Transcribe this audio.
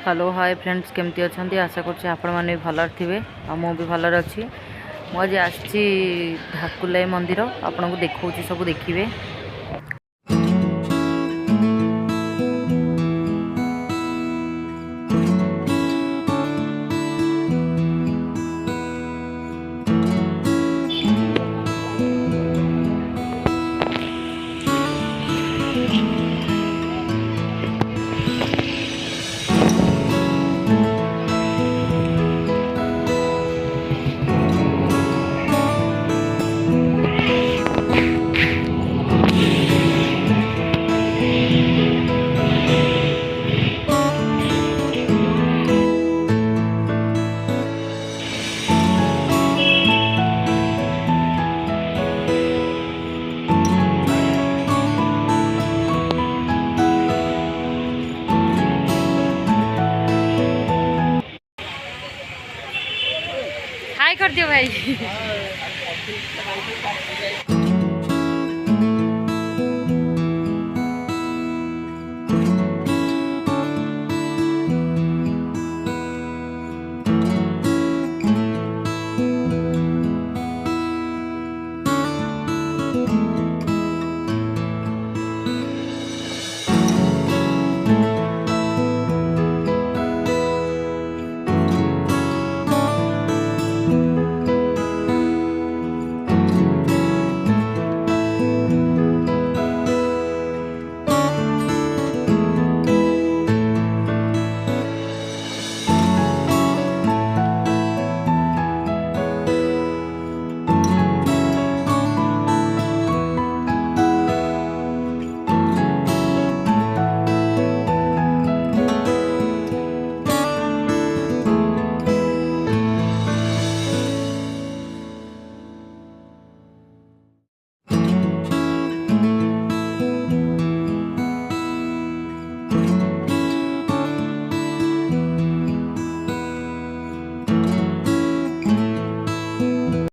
Hello hi friends केमती अच्छा आशा करछि आपण माने भलर थिबे आ मो भी भलर अछि। मु आज आछि धाकुलाई मंदिर आपन को देखौछि सब देखिबे। हाय कर दियो भाई।